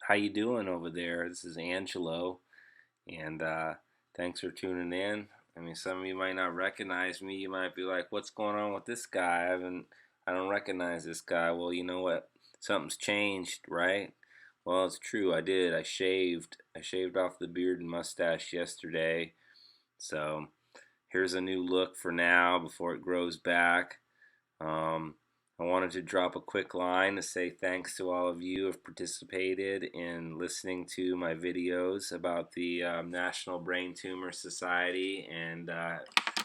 How you doing over there? This is Angelo, and thanks for tuning in. I mean, some of you might not recognize me. You might be like, "What's going on with this guy? I don't recognize this guy." Well, you know what? Something's changed, right? Well, it's true. I did. I shaved. I shaved off the beard and mustache yesterday. So here's a new look for now before it grows back. Um, I wanted to drop a quick line to say thanks to all of you who have participated in listening to my videos about the National Brain Tumor Society and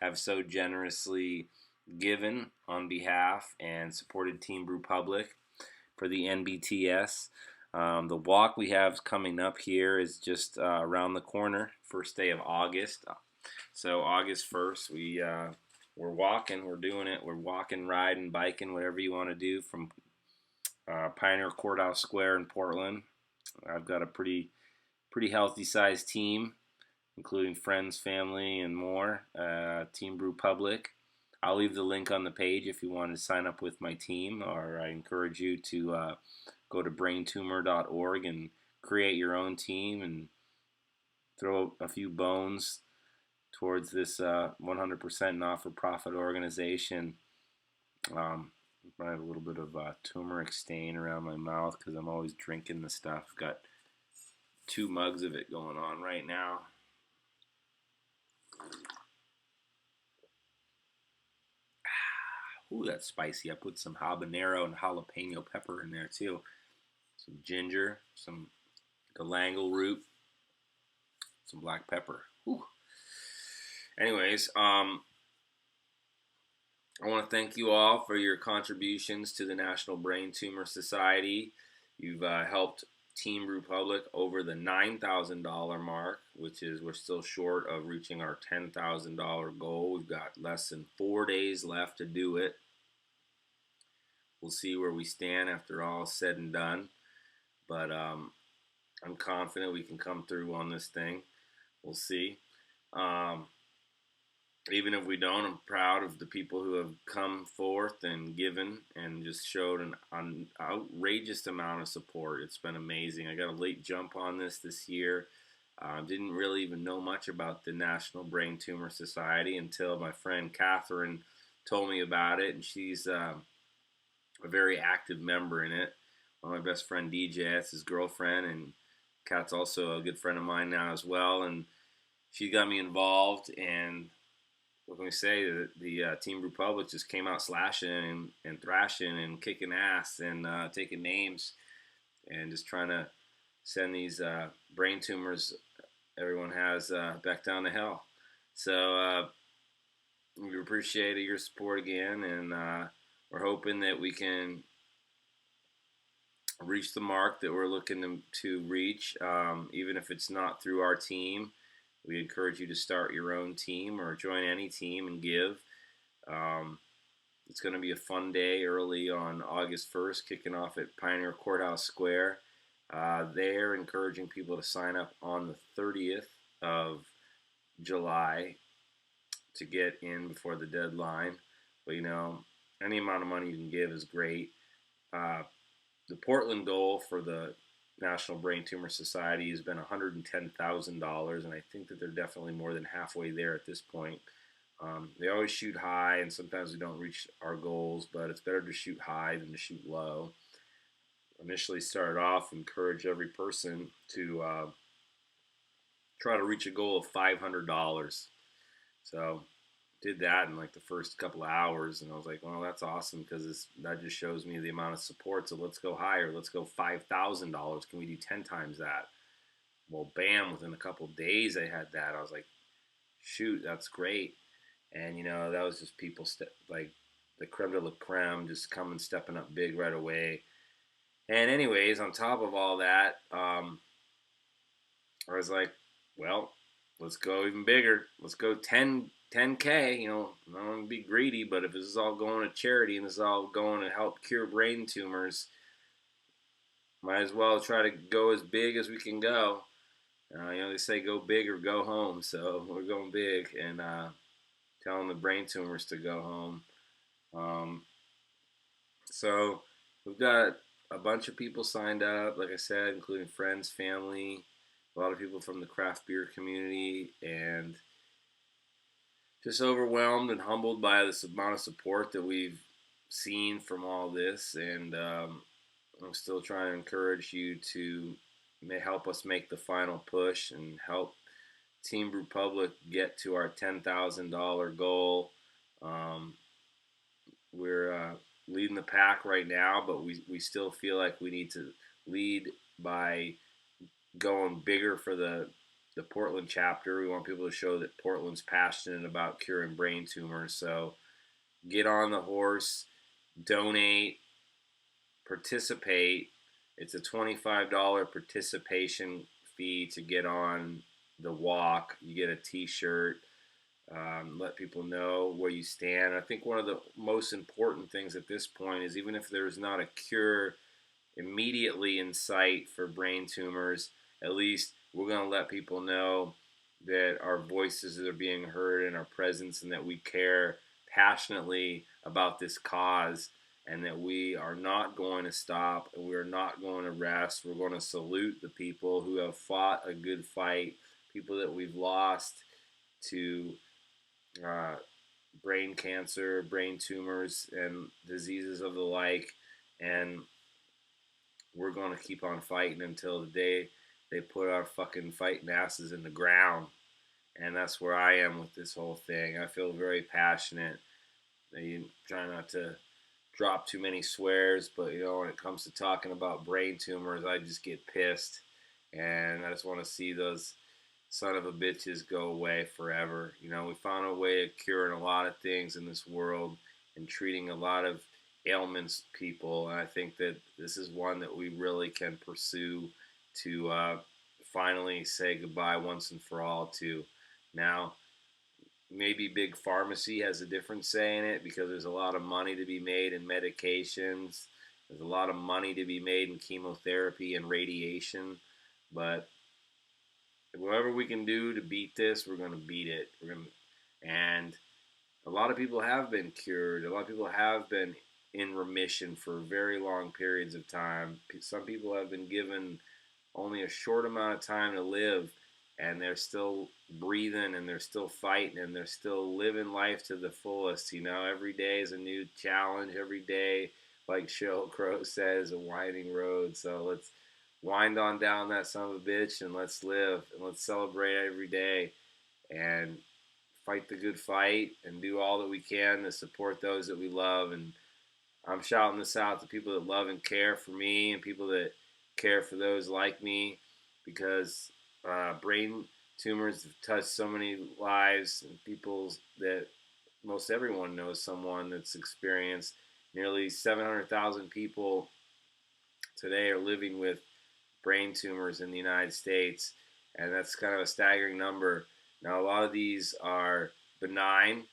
have so generously given on behalf and supported Team Brewpublic for the NBTS. The walk we have coming up here is just around the corner, first day of August. So August 1st, we're walking, we're doing it. We're walking, riding, biking, whatever you want to do from Pioneer Courthouse Square in Portland. I've got a pretty healthy sized team, including friends, family, and more. Team Brew Public. I'll leave the link on the page if you want to sign up with my team, or I encourage you to go to braintumor.org and create your own team and throw a few bones towards this 100% not-for-profit organization. I have a little bit of turmeric stain around my mouth because I'm always drinking the stuff. Got 2 mugs of it going on right now. Ooh, that's spicy. I put some habanero and jalapeno pepper in there too. Some ginger, some galangal root, some black pepper. Ooh. Anyways, I want to thank you all for your contributions to the National Brain Tumor Society. You've helped Team Brewpublic over the $9,000 mark, which is we're still short of reaching our $10,000 goal. We've got less than 4 days left to do it. We'll see where we stand after all is said and done, but I'm confident we can come through on this thing. We'll see. Even if we don't, I'm proud of the people who have come forth and given and just showed an outrageous amount of support. It's been amazing. I got a late jump on this year. Didn't really even know much about the National Brain Tumor Society until my friend Catherine told me about it, and she's a very active member in it. Well, my best friend DJ, that's his girlfriend, and Kat's also a good friend of mine now as well, and she got me involved, and what can we say? The Team Brewpublic just came out slashing and thrashing and kicking ass and taking names and just trying to send these brain tumors everyone has back down to hell. So we appreciate your support again, and we're hoping that we can reach the mark that we're looking to reach, even if it's not through our team. We encourage you to start your own team or join any team and give. It's going to be a fun day early on August 1st, kicking off at Pioneer Courthouse Square. They're encouraging people to sign up on the 30th of July to get in before the deadline. But, you know, any amount of money you can give is great. The Portland goal for the National Brain Tumor Society has been $110,000, and I think that they're definitely more than halfway there at this point. They always shoot high, and sometimes we don't reach our goals, but it's better to shoot high than to shoot low. Initially started off, encourage every person to try to reach a goal of $500. So did that in like the first couple of hours, and I was like, well, that's awesome because that just shows me the amount of support. So let's go higher. Let's go $5,000. Can we do 10 times that? Well, bam, within a couple of days I had that. I was like, shoot, that's great. And you know, that was just people like the creme de la creme just coming stepping up big right away. And anyways, on top of all that, I was like, well, let's go even bigger. Let's go 10K. You know, I don't want to be greedy, but if this is all going to charity and this is all going to help cure brain tumors, might as well try to go as big as we can go. You know, they say go big or go home, so we're going big and telling the brain tumors to go home. So we've got a bunch of people signed up, like I said, including friends, family, a lot of people from the craft beer community, and just overwhelmed and humbled by this amount of support that we've seen from all this. And I'm still trying to encourage you to help us make the final push and help Team Brewpublic get to our $10,000 goal. Um, we're leading the pack right now, but we still feel like we need to lead by going bigger for the Portland chapter. We want people to show that Portland's passionate about curing brain tumors. So get on the horse, donate, participate. It's a $25 participation fee to get on the walk. You get a T-shirt. Let people know where you stand. I think one of the most important things at this point is, even if there's not a cure immediately in sight for brain tumors, at least we're going to let people know that our voices are being heard and our presence, and that we care passionately about this cause, and that we are not going to stop and we are not going to rest. We're going to salute the people who have fought a good fight, people that we've lost to uh, brain cancer, brain tumors, and diseases of the like. And we're going to keep on fighting until the day they put our fucking fighting asses in the ground. And that's where I am with this whole thing. I feel very passionate. You try not to drop too many swears, but when it comes to talking about brain tumors, I just get pissed, and I just want to see those son of a bitches go away forever. We found a way of curing a lot of things in this world and treating a lot of ailments people, and I think that this is one that we really can pursue to finally say goodbye once and for all to. Now, maybe big pharmacy has a different say in it, because there's a lot of money to be made in medications. There's a lot of money to be made in chemotherapy and radiation. But whatever we can do to beat this, we're going to beat it. And a lot of people have been cured. A lot of people have been in remission for very long periods of time. Some people have been given only a short amount of time to live, and they're still breathing, and they're still fighting, and they're still living life to the fullest. Every day is a new challenge. Every day, like Sheryl Crow says, a winding road. So let's wind on down that son of a bitch, and let's live, and let's celebrate every day, and fight the good fight, and do all that we can to support those that we love. And I'm shouting this out to people that love and care for me, and people that care for those like me, because brain tumors have touched so many lives, and people that most everyone knows someone that's experienced. Nearly 700,000 people today are living with brain tumors in the United States, and that's kind of a staggering number. Now, a lot of these are benign,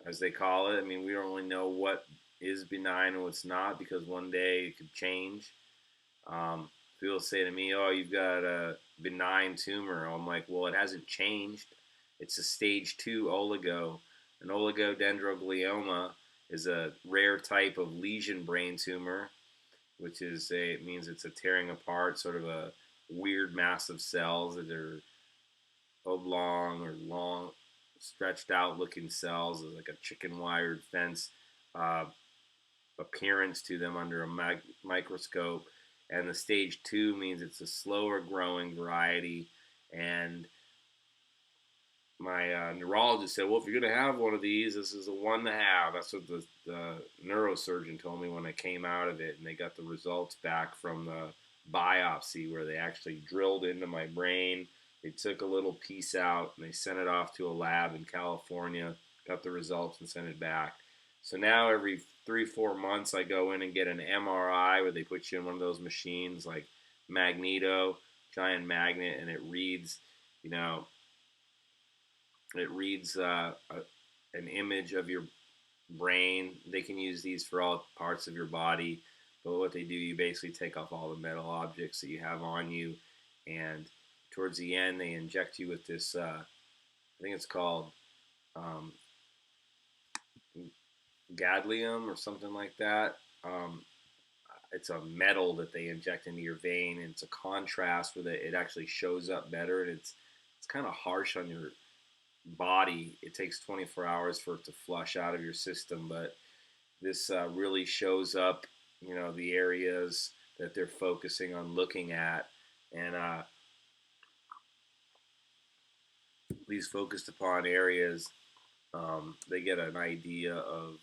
as they call it. I mean, we don't really know what is benign and what's not, because one day it could change. People say to me, "Oh, you've got a benign tumor." I'm like, "Well, it hasn't changed. It's a stage 2 oligo. An oligodendroglioma is a rare type of lesion brain tumor, which it means it's a tearing apart, sort of a weird mass of cells that are oblong or long, stretched out looking cells, like a chicken wired fence uh, appearance to them under a microscope. And the stage 2 means it's a slower growing variety. And my neurologist said, well, if you're going to have one of these, this is the one to have. That's what the neurosurgeon told me when I came out of it, and they got the results back from the biopsy, where they actually drilled into my brain. They took a little piece out, and they sent it off to a lab in California, got the results, and sent it back. So now every 3-4 months, I go in and get an MRI, where they put you in one of those machines like Magneto, giant magnet, and it reads, an image of your brain. They can use these for all parts of your body, but what they do, you basically take off all the metal objects that you have on you, and towards the end, they inject you with this, I think it's called gadlium or something like that. it's a metal that they inject into your vein, and it's a contrast with it. It actually shows up better, and it's kind of harsh on your body. It takes 24 hours for it to flush out of your system, but this really shows up, the areas that they're focusing on looking at, and these focused upon areas, they get an idea of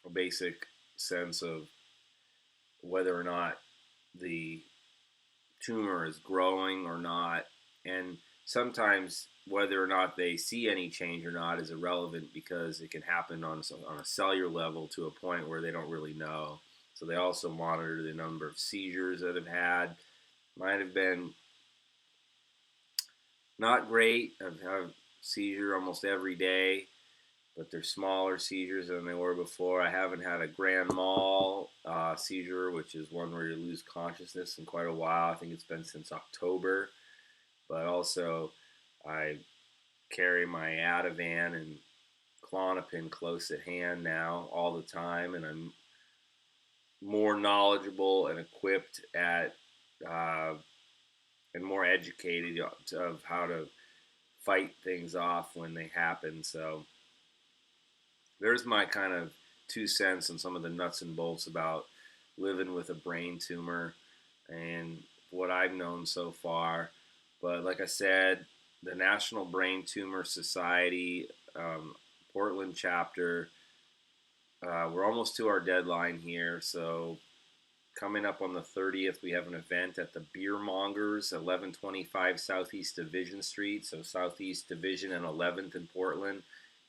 a basic sense of whether or not the tumor is growing or not. And sometimes whether or not they see any change or not is irrelevant, because it can happen on a cellular level to a point where they don't really know. So they also monitor the number of seizures that have had. Might have been not great. I've had a seizure almost every day, but they're smaller seizures than they were before. I haven't had a grand mal seizure, which is one where you lose consciousness, in quite a while. I think it's been since October. But also, I carry my Ativan and Klonopin close at hand now all the time, and I'm more knowledgeable and equipped at and more educated of how to fight things off when they happen. So there's my kind of 2 cents on some of the nuts and bolts about living with a brain tumor and what I've known so far. But like I said, the National Brain Tumor Society, Portland chapter, we're almost to our deadline here. So coming up on the 30th, we have an event at the Beer Mongers, 1125 Southeast Division Street. So Southeast Division and 11th in Portland.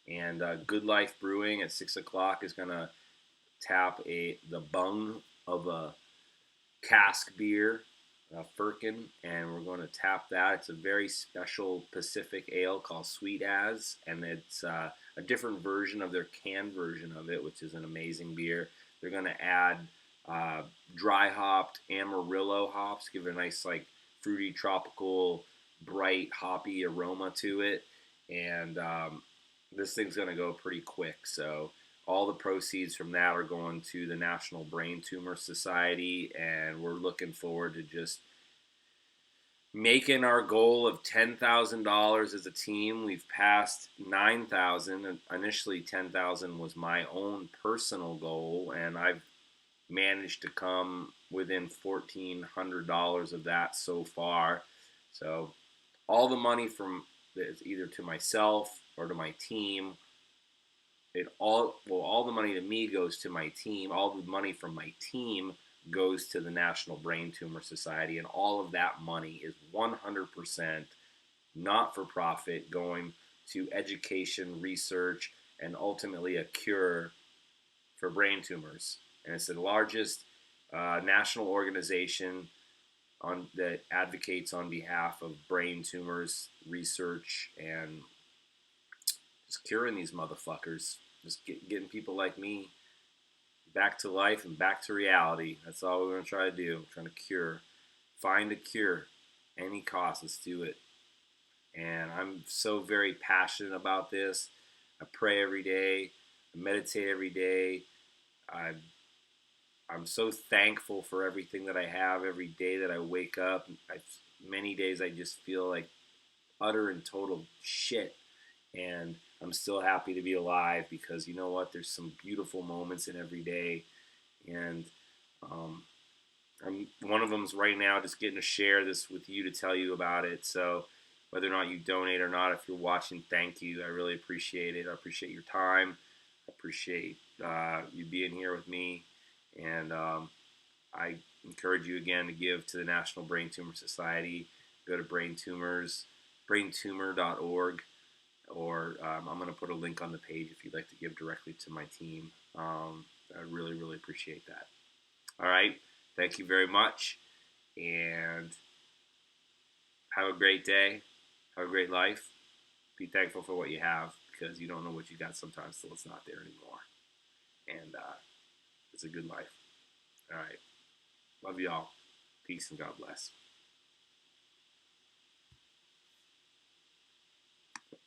And Good Life Brewing at 6 o'clock is going to tap the bung of a cask beer, Firkin, and we're going to tap that. It's a very special Pacific ale called Sweet As, and it's a different version of their canned version of it, which is an amazing beer. They're going to add dry hopped Amarillo hops, give it a nice, like, fruity, tropical, bright, hoppy aroma to it, and this thing's going to go pretty quick. So all the proceeds from that are going to the National Brain Tumor Society, and we're looking forward to just making our goal of $10,000 as a team. We've passed $9,000. Initially, $10,000 was my own personal goal, and I've managed to come within $1,400 of that so far. So all the money from is either to myself or to my team. All the money to me goes to my team. All the money from my team goes to the National Brain Tumor Society, and all of that money is 100% not for profit, going to education, research, and ultimately a cure for brain tumors. And it's the largest national organization that advocates on behalf of brain tumors research and just curing these motherfuckers, just getting people like me back to life and back to reality. That's all we're going to try to do. We're trying to find a cure, any cost. Let's do it. And I'm so very passionate about this. I pray every day. I meditate every day. I'm so thankful for everything that I have every day that I wake up. Many days I just feel like utter and total shit. And I'm still happy to be alive, because you know what? There's some beautiful moments in every day. And one of them's right now just getting to share this with you, to tell you about it. So whether or not you donate or not, if you're watching, thank you. I really appreciate it. I appreciate your time. I appreciate you being here with me. And I encourage you again to give to the National Brain Tumor Society. Go to braintumor.org, or I'm going to put a link on the page if you'd like to give directly to my team. I really, really appreciate that. All right. Thank you very much, and have a great day. Have a great life. Be thankful for what you have, because you don't know what you got sometimes till it's not there anymore. And it's a good life. All right. Love you all. Peace and God bless.